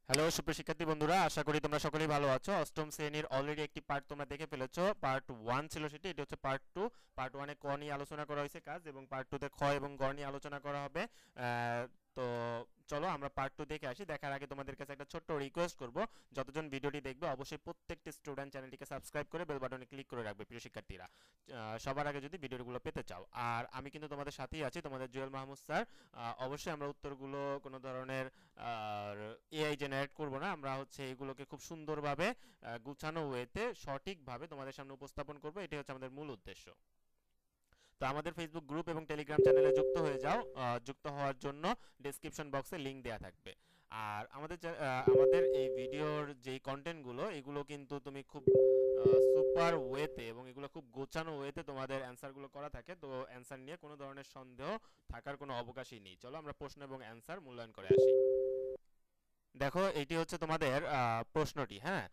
Hello সুপ্রিয় শিক্ষার্থী বন্ধুরা, আশা করি তোমরা সকলেই ভালো আছো। অষ্টম শ্রেণীর অলরেডি একটি পার্ট তোমরা দেখে ফেলেছো। পার্ট 1 ছিল সেটি, এটা হচ্ছে পার্ট 2। পার্ট 1 এ ক নিয়ে আলোচনা করা হয়েছে কাজ, এবং পার্ট 2 তে খ এবং গ নিয়ে আলোচনা করা হবে। তো চলো আমরা পার্ট 2 দেখে আসি। দেখার আগে তোমাদের কাছে একটা ছোট্ট রিকোয়েস্ট করব, যতজন ভিডিওটি দেখবে অবশ্যই প্রত্যেকটি স্টুডেন্ট চ্যানেলটিকে সাবস্ক্রাইব করে বেল বাটনে ক্লিক করে রাখবে প্রিয় শিক্ষার্থীরা, সবার আগে যদি ভিডিওগুলো পেতে চাও। আর আমি কিন্তু তোমাদের সাথেই আছি, তোমাদের জুয়েল মাহমুদ স্যার। অবশ্যই আমরা উত্তরগুলো কোনো ধরনের আর এআই জেনারেট করব না, আমরা হচ্ছে এগুলোকে খুব সুন্দরভাবে গুছানো ওয়েতে সঠিকভাবে তোমাদের সামনে উপস্থাপন করব, এটাই হচ্ছে আমাদের মূল উদ্দেশ্য। তো আমাদের ফেসবুক গ্রুপ এবং টেলিগ্রাম চ্যানেলে যুক্ত হয়ে যাও। যুক্ত হওয়ার জন্য ডেসক্রিপশন বক্সে লিংক দেওয়া থাকবে। আর আমাদের এই ভিডিওর যেই কন্টেন্টগুলো, এগুলো কিন্তু তুমি খুব সুপার ওয়েতে এবং এগুলো খুব গোছানো ওয়েতে তোমাদের অ্যান্সারগুলো করা থাকে। তো অ্যান্সার নিয়ে কোনো ধরনের সন্দেহ থাকার কোনো অবকাশই নেই। চলো আমরা প্রশ্ন এবং অ্যান্সার মূল্যায়ন করে আসি। দেখো এটি হচ্ছে তোমাদের প্রশ্নটি, হ্যাঁ।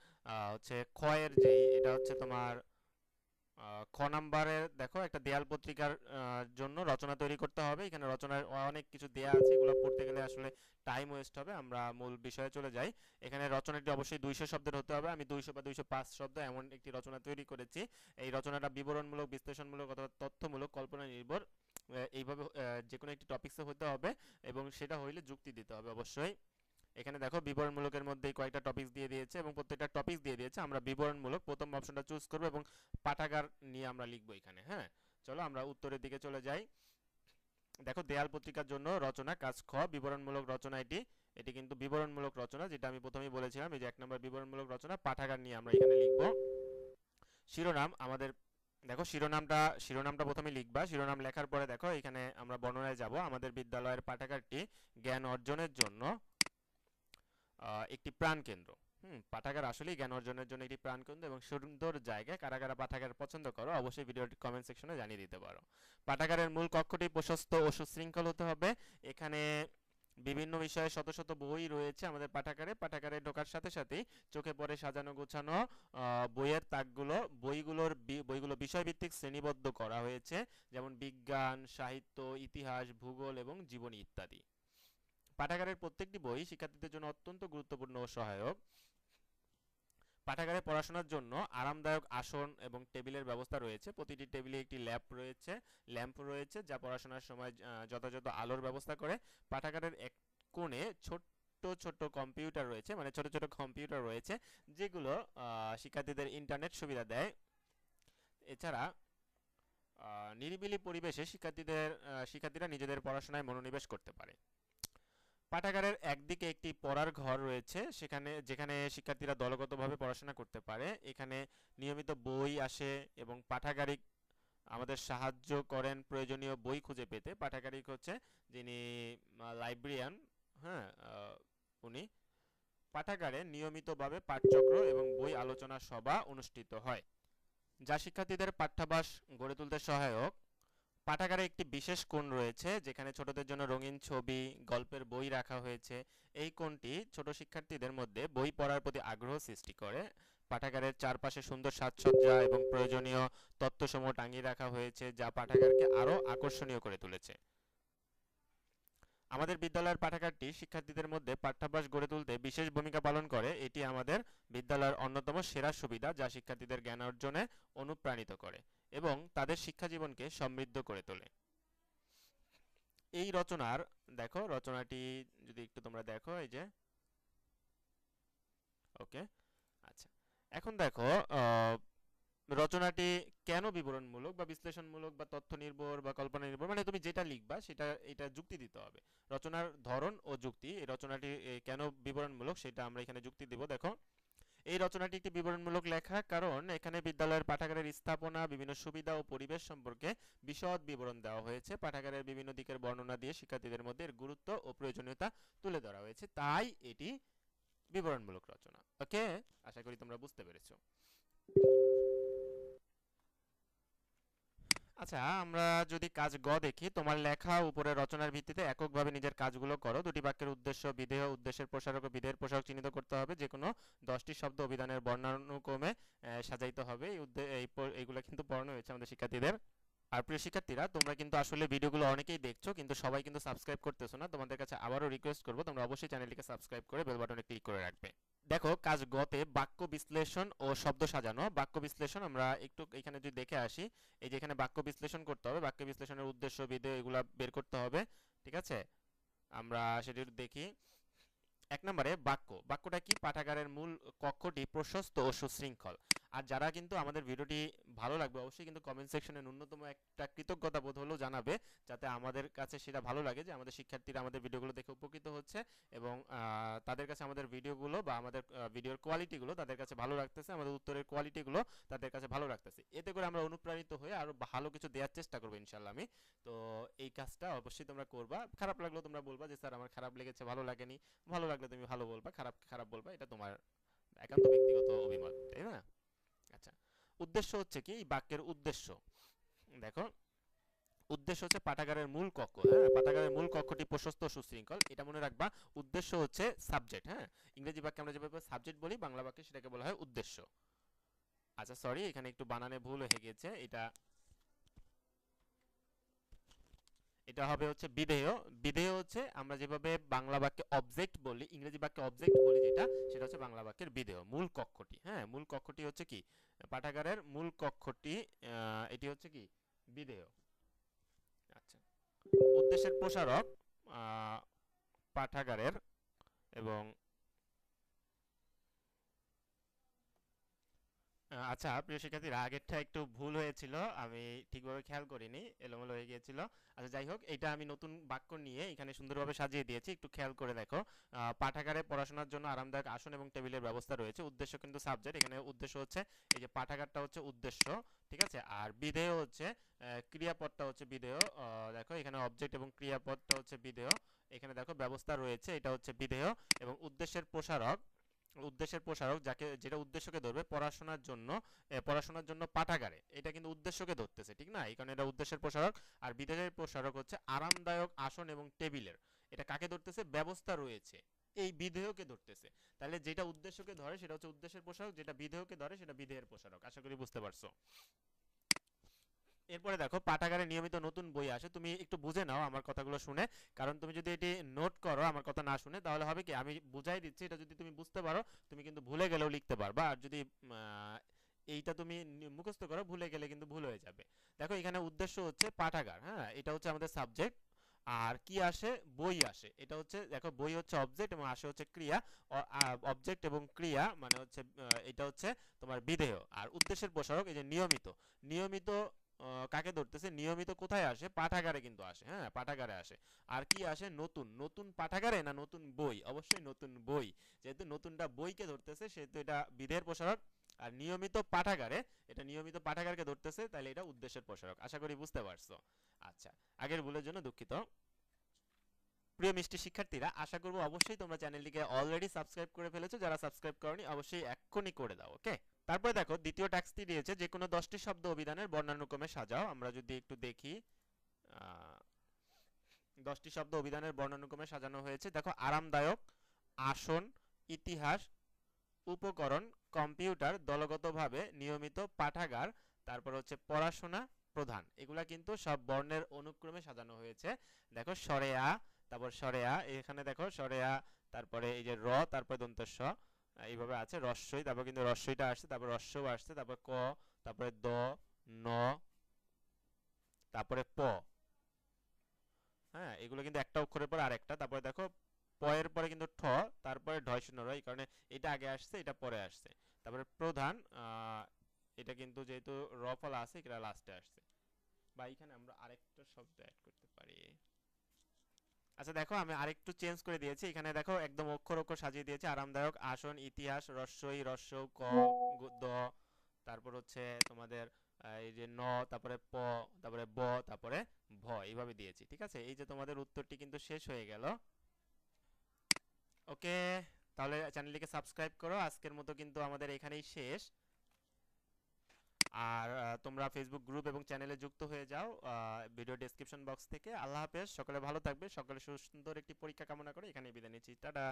হচ্ছে খ এর যেই, এটা হচ্ছে তোমার খ নাম্বারে। দেখো একটা দেয়াল পত্রিকার জন্য রচনা তৈরি করতে হবে। এখানে রচনার অনেক কিছু দেয়া আছে, এগুলো পড়তে গেলে আসলে টাইম ওয়েস্ট হবে। আমরা মূল বিষয়ে চলে যাই। এখানে রচনাটি অবশ্যই 200 শব্দের হতে হবে। আমি 200 বা 205 শব্দ এমন একটি রচনা তৈরি করেছি। এই রচনাটা বিবরণমূলক, বিশ্লেষণমূলক অথবা তথ্যমূলক, কল্পনা নির্ভর, এইভাবে যে কোনো একটি টপিকসে হতে হবে, এবং সেটা হইলে যুক্তি দিতে হবে অবশ্যই। এখানে দেখো বিবরণমূলকের মধ্যে কয়েকটা টপিকস দিয়ে দিয়েছে, এবং প্রত্যেকটা টপিকস দিয়ে দিয়েছে। আমরা বিবরণমূলক প্রথম অপশনটা চুজ করব, এবং পাঠাগার নিয়ে আমরা লিখবো এখানে, হ্যাঁ। চলো আমরা উত্তরের দিকে চলে যাই। দেখো দেয়াল পত্রিকার জন্য রচনা কাজ খ, বিবরণমূলক রচনা এটি। এটি কিন্তু বিবরণমূলক রচনা, যেটা আমি প্রথমেই বলেছিলাম, এই যে 1 নম্বর বিবরণমূলক রচনা। পাঠাগার নিয়ে আমরা এখানে লিখবো। শিরোনাম আমাদের, দেখো শিরোনামটা প্রথমে লিখবা। শিরোনাম লেখার পরে দেখো এখানে আমরা বর্ণনায় যাব। আমাদের বিদ্যালয়ের পাঠাগারটি জ্ঞান অর্জনের জন্য একটি প্রাণকেন্দ্র। পাঠাগার আসলেই জ্ঞান অর্জনের জন্য একটি প্রাণকেন্দ্র এবং সুন্দর জায়গা। কারা কারা পাঠাগার পছন্দ করো অবশ্যই ভিডিওটি কমেন্ট সেকশনে জানিয়ে দিতে পারো। পাঠাগারের মূল কক্ষটি প্রশস্ত ও সুশৃঙ্খল হতে হবে। এখানে বিভিন্ন বিষয়ে শত শত বই রয়েছে আমাদের পাঠাগারে। পাঠাগারে ঢোকার সাথে সাথেই চোখে পড়ে সাজানো গোছানো বইয়ের তাকগুলো। বইগুলো বিষয়ভিত্তিক শ্রেণীবদ্ধ করা হয়েছে, যেমন বিজ্ঞান, সাহিত্য, ইতিহাস, ভূগোল এবং জীবনী ইত্যাদি। পাঠাগারের প্রত্যেকটি বই শিক্ষার্থীদের জন্য অত্যন্ত গুরুত্বপূর্ণ ও সহায়ক। পাঠাগারে পড়াশোনার জন্য আরামদায়ক আসন এবং টেবিলের ব্যবস্থা রয়েছে। প্রতিটি টেবিলে একটি ল্যাম্প রয়েছে, যা পড়াশোনার সময় যথাযথ আলোর ব্যবস্থা করে। পাঠাগারের এক কোণে ছোট্ট ছোট কম্পিউটার রয়েছে, মানে ছোট ছোট কম্পিউটার রয়েছে, যেগুলো শিক্ষার্থীদের ইন্টারনেট সুবিধা দেয়। এছাড়া নিরিবিলি পরিবেশে শিক্ষার্থীরা নিজেদের পড়াশোনায় মনোনিবেশ করতে পারে। পাঠাগারের একদিকে একটি পড়ার ঘর রয়েছে, যেখানে শিক্ষার্থীরা দলগতভাবে পড়াশোনা করতে পারে। এখানে নিয়মিত বই আসে, এবং পাঠাগারিক আমাদের সাহায্য করেন প্রয়োজনীয় বই খুঁজে পেতে। পাঠাগারিক হচ্ছে যিনি লাইব্রেরিয়ান, হ্যাঁ, উনি। পাঠাগারে নিয়মিতভাবে পাঠচক্র এবং বই আলোচনা সভা অনুষ্ঠিত হয়, যা শিক্ষার্থীদের পাঠ্যাভ্যাস গড়ে তুলতে সহায়ক। পাঠাগারে একটি বিশেষ কোণ রয়েছে, যেখানে ছোটদের জন্য রঙিন ছবি, গল্পের বই রাখা হয়েছে। এই কোণটি ছোট শিক্ষার্থীদের মধ্যে বই পড়ার প্রতি আগ্রহ সৃষ্টি করে। পাঠাগারের চারপাশে সুন্দর সাজসজ্জা এবং প্রয়োজনীয় তথ্যসমূহ টাঙিয়ে রাখা হয়েছে, যা পাঠাগারকে আরও আকর্ষণীয় করে তুলেছে। আমাদের বিদ্যালয়ের পাঠাগারটি শিক্ষার্থীদের মধ্যে পাঠ্যাভ্যাস গড়ে তুলতে বিশেষ ভূমিকা পালন করে। এটি আমাদের বিদ্যালয়ের অন্যতম সেরা সুবিধা, যা শিক্ষার্থীদের জ্ঞান অর্জনে অনুপ্রাণিত করে এবং তাদের শিক্ষা জীবনকে সমৃদ্ধ করে তোলে। এই রচনার, দেখো রচনাটি যদি একটু তোমরা দেখো, এই যে, ওকে, আচ্ছা। এখন দেখো রচনাটি কেন বিবরণমূলক বা বিশ্লেষণমূলক বা তথ্য নির্ভর বা কল্পনা নির্ভর, মানে তুমি যেটা লিখবা এটা যুক্তি দিতে হবে। রচনার ধরন ও যুক্তি, এই রচনাটি কেন বিবরণমূলক সেটা আমরা এখানে যুক্তি দিব। দেখো এই রচনাটি একটি বিবরণমূলক লেখা কারণ এখানে বিদ্যালয়ের পাঠাগারের স্থাপনা, বিভিন্ন সুবিধা ও পরিবেশ সম্পর্কে বিশদ বিবরণ দেওয়া হয়েছে। পাঠাগারের বিভিন্ন দিকের বর্ণনা দিয়ে শিক্ষার্থীদের মধ্যে এর গুরুত্ব ও প্রয়োজনীয়তা তুলে ধরা হয়েছে, তাই এটি বিবরণমূলক রচনা। ওকে, আশা করি তোমরা বুঝতে পেরেছো। আচ্ছা, আমরা যদি কাজ গ দেখি, তোমার লেখা উপরের রচনার ভিত্তিতে এককভাবে নিজের কাজগুলো করো। দুটি বাক্যের উদ্দেশ্য, বিধেয়, উদ্দেশ্যের প্রসারক ও বিধেয়ের প্রসারক চিহ্নিত করতে হবে। যে কোনো 10টি শব্দ অভিধানের বর্ণানুক্রমে সাজাইতে হবে। এইগুলো কিন্তু পড়ানো হয়েছে আমাদের শিক্ষার্থীদের। আর প্রিয় শিক্ষার্থীরা, তোমরা কিন্তু আসলে ভিডিওগুলো অনেকেই দেখছো, কিন্তু সবাই কিন্তু সাবস্ক্রাইব করতেছো না। তোমাদের কাছে আবারও রিকোয়েস্ট করবো, তোমরা অবশ্যই চ্যানেলটিকে সাবস্ক্রাইব করে বেল বাটনে ক্লিক করে রাখবে। দেখো, কাজ গতে বাক্য বিশ্লেষণ ও শব্দ সাজানো। বাক্য বিশ্লেষণ আমরা একটু এখানে যদি দেখে আসি, এই যে এখানে বাক্য বিশ্লেষণ করতে হবে, বাক্য বিশ্লেষণের উদ্দেশ্য বিধেয় এগুলা বের করতে হবে। ঠিক আছে, আমরা সেটি দেখি। 1 নম্বরে বাক্য। বাক্যটা কি? পাঠাগারের মূল কক্ষটি প্রশস্ত ও সুশৃঙ্খল। আর যারা কিন্তু আমাদের ভিডিওটি ভালো লাগবে, অবশ্যই কিন্তু কমেন্ট সেকশনে ন্যূনতম একটা কৃতজ্ঞতা বোধ হলেও জানাবে, যাতে আমাদের কাছে সেটা ভালো লাগে যে আমাদের শিক্ষার্থীরা আমাদের ভিডিওগুলো দেখে উপকৃত হচ্ছে, এবং তাদের কাছে আমাদের ভিডিওগুলো বা আমাদের ভিডিওর কোয়ালিটিগুলো তাদের কাছে ভালো লাগতেছে, আমাদের উত্তরের কোয়ালিটিগুলো তাদের কাছে ভালো লাগতেছে। এতে করে আমরা অনুপ্রাণিত হয়ে আরও ভালো কিছু দেওয়ার চেষ্টা করবো ইনশাল্লাহ আমি। তো এই কাজটা অবশ্যই তোমরা করবা। খারাপ লাগলেও তোমরা বলবা যে স্যার আমার খারাপ লেগেছে, ভালো লাগেনি। ভালো লাগলে তুমি ভালো বলবা, খারাপ খারাপ বলবা, এটা তোমার একান্ত ব্যক্তিগত অভিমত, তাই না? আচ্ছা, উদ্দেশ্য হচ্ছে কি? বাক্যের উদ্দেশ্য দেখো, উদ্দেশ্য হচ্ছে পাঠাগারের মূল কক্ষ। হ্যাঁ, পাঠাগারের মূল কক্ষটি প্রশস্ত সুশৃঙ্খল, এটা মনে রাখবা। উদ্দেশ্য হচ্ছে সাবজেক্ট। হ্যাঁ, ইংরেজি বাক্যে আমরা যেভাবে সাবজেক্ট বলি, বাংলা বাক্যে সেটাকে বলা হয় উদ্দেশ্য। আচ্ছা, সরি, এখানে একটু বানানে ভুল হয়ে গেছে। এটা এটা হবে হচ্ছে বিধেয়। বিধেয় হচ্ছে আমরা যেভাবে বাংলা বাক্যে অবজেক্ট বলি, ইংরেজি বাক্যে অবজেক্ট বলি যেটা, সেটা হচ্ছে বাংলা বাক্যের বিধেয়। মূল কক্ষটি, হ্যাঁ, মূল কক্ষটি হচ্ছে কি? পাঠাগারের মূল কক্ষটি, এটি হচ্ছে কি? বিধেয়। আচ্ছা, উদ্দেশ্যের প্রসারক পাঠাগারের, এবং আচ্ছা প্রিয় শিক্ষার্থীরা, আগেরটা একটু ভুল হয়েছিল, আমি ঠিকভাবে খেয়াল করিনি, এলোমেলো হয়ে গিয়েছিল। আচ্ছা, যাই হোক, এটা আমি নতুন বাক্য নিয়ে এখানে সুন্দরভাবে সাজিয়ে দিয়েছি, একটু খেয়াল করে দেখো। পাঠাগারে পড়াশোনার জন্য আরামদায়ক আসন এবং টেবিলের ব্যবস্থা রয়েছে। উদ্দেশ্য কিন্তু সাবজেক্ট, এখানে উদ্দেশ্য হচ্ছে এই যে পাঠাগারটা হচ্ছে উদ্দেশ্য। ঠিক আছে, আর বিধেয় হচ্ছে ক্রিয়াপদটা হচ্ছে বিধেয়। দেখো, এখানে অবজেক্ট এবং ক্রিয়াপদটা হচ্ছে বিধেয়। এখানে দেখো ব্যবস্থা রয়েছে, এটা হচ্ছে বিধেয়। এবং উদ্দেশ্যের প্রসারক, উদ্দেশ্যের প্রসারক যাকে, যেটা উদ্দেশ্যকে ধরবে পড়াশোনার জন্য পাঠাগারে, এটা কিন্তু উদ্দেশ্যকে ধরতেছে, ঠিক না? এই কারণে এটা উদ্দেশ্যের প্রসারক। আর বিধেয়ের প্রসারক হচ্ছে আরামদায়ক আসন এবং টেবিলের, এটা কাকে ধরতেছে? ব্যবস্থা রয়েছে, এই বিধেয়কে ধরতেছে। তাহলে যেটা উদ্দেশ্যকে ধরে সেটা হচ্ছে উদ্দেশ্যের প্রসারক, যেটা বিধেয়কে ধরে সেটা বিধেয়ের প্রসারক। আশা করি বুঝতে পারছো। এরপরে দেখো, পাঠাগারে নিয়মিত নতুন বই আসে। তুমি একটু বুঝে নাও আমার কথাগুলো শুনে, কারণ তুমি যদি এটি নোট করো আমার কথা না শুনে, তাহলে হবে কি, আমি বুঝাই দিচ্ছি, এটা যদি তুমি বুঝতে পারো, তুমি কিন্তু ভুলে গেলেও লিখতে পারবা। আর যদি এইটা তুমি মুখস্থ করো, ভুলে গেলে কিন্তু ভুল হয়ে যাবে। দেখো, এখানে উদ্দেশ্য হচ্ছে পাঠাগার, হ্যাঁ, এটা হচ্ছে আমাদের সাবজেক্ট। আর কি আসে? বই আসে। এটা হচ্ছে, দেখো, বই হচ্ছে অবজেক্ট এবং আসে হচ্ছে ক্রিয়া। অবজেক্ট এবং ক্রিয়া মানে হচ্ছে এটা হচ্ছে তোমার বিধেয়। আর উদ্দেশ্যের প্রসারক এই যে নিয়মিত। নিয়মিত কাকে ধরতেছে? নিয়মিত কোথায় আসে? পাঠাগারে কিন্তু আসে, হ্যাঁ, পাঠাগারে আসে। আর কি আসে? নতুন। নতুন পাঠাগারে না নতুন বই? অবশ্যই নতুন বই, যেহেতু নতুনটা বইকে ধরতেছে সেহেতু এটা বিধেয়ের প্রসারক। আর নিয়মিত পাঠাগারে, এটা নিয়মিত পাঠাগারকে ধরতেছে, তাহলে এটা উদ্দেশ্যের প্রসারক। আশা করি বুঝতে পারছো। আচ্ছা, আগের ভুলের জন্য দুঃখিত। প্রিয় মিষ্টি শিক্ষার্থীরা, আশা করব অবশ্যই তোমরা চ্যানেলটিকে অলরেডি সাবস্ক্রাইব করে ফেলেছো। যারা সাবস্ক্রাইব করনি, অবশ্যই এক্ষুনি করে দাও, ওকে? তারপরে দেখো, দ্বিতীয় টাস্কটি দিয়েছে যে কোনো 10টি শব্দ অভিধানের বর্ণানুক্রমে সাজাও। আমরা যদি একটু দেখি, 10টি শব্দ অভিধানের বর্ণানুক্রমে সাজানো হয়েছে। দেখো, আরামদায়ক, আসন, ইতিহাস, উপকরণ, কম্পিউটার, দলগতভাবে, নিয়মিত, পাঠাগার, তারপর হচ্ছে পড়াশোনা, প্রধান, এগুলা কিন্তু সব বর্ণের অনুক্রমে সাজানো হয়েছে। দেখো, সরেয়া, তারপর সরেয়া, এখানে দেখো সরেয়া, তারপরে এই যে র, তারপরে দন্তস্ব, এইভাবে আছে। রস্যই, তারপর কিন্তু রস্যইটা আসছে, তারপর রস্যও আসছে, তারপর ক, তারপরে দ, ন, তারপরে প। হ্যাঁ, এগুলো কিন্তু একটা অক্ষরের পর আরেকটা। তারপরে দেখো, প এর পরে কিন্তু ঠ, তারপরে ঢয় শূন্য র, এই কারণে এটা আগে আসছে, এটা পরে আসছে। তারপরে প্রধান, এটা কিন্তু যেহেতু র ফলা আছে, এটা লাস্টে আসছে। বা এখানে আমরা আরেকটা শব্দ অ্যাড করতে পারি। আচ্ছা, দেখো, আমি আরেকটু চেঞ্জ করে দিয়েছি। এখানে দেখো একদম অক্ষর অক্ষর সাজিয়ে দিয়েছি। আরামদায়ক, আসন, ইতিহাস, রস্যই, রস্য, ক, দ, তারপর হচ্ছে তোমাদের এই যে ন, তারপরে প, তারপরে ব, তারপরে ভ, এইভাবে দিয়েছি। ঠিক আছে, এই যে তোমাদের উত্তরটি কিন্তু শেষ হয়ে গেল। ওকে, তাহলে চ্যানেলটিকে সাবস্ক্রাইব করো। আজকের মতো কিন্তু আমাদের এখানেই শেষ। আর তোমরা ফেসবুক গ্রুপ এবং চ্যানেলে যুক্ত হয়ে যাও ভিডিও ডেসক্রিপশন বক্স থেকে। আল্লাহ হাফেজ, সকলে ভালো থাকবে, সকলে সুন্দর একটি পরীক্ষা কামনা করে এখানে বিদায় নিচ্ছি। টাটা।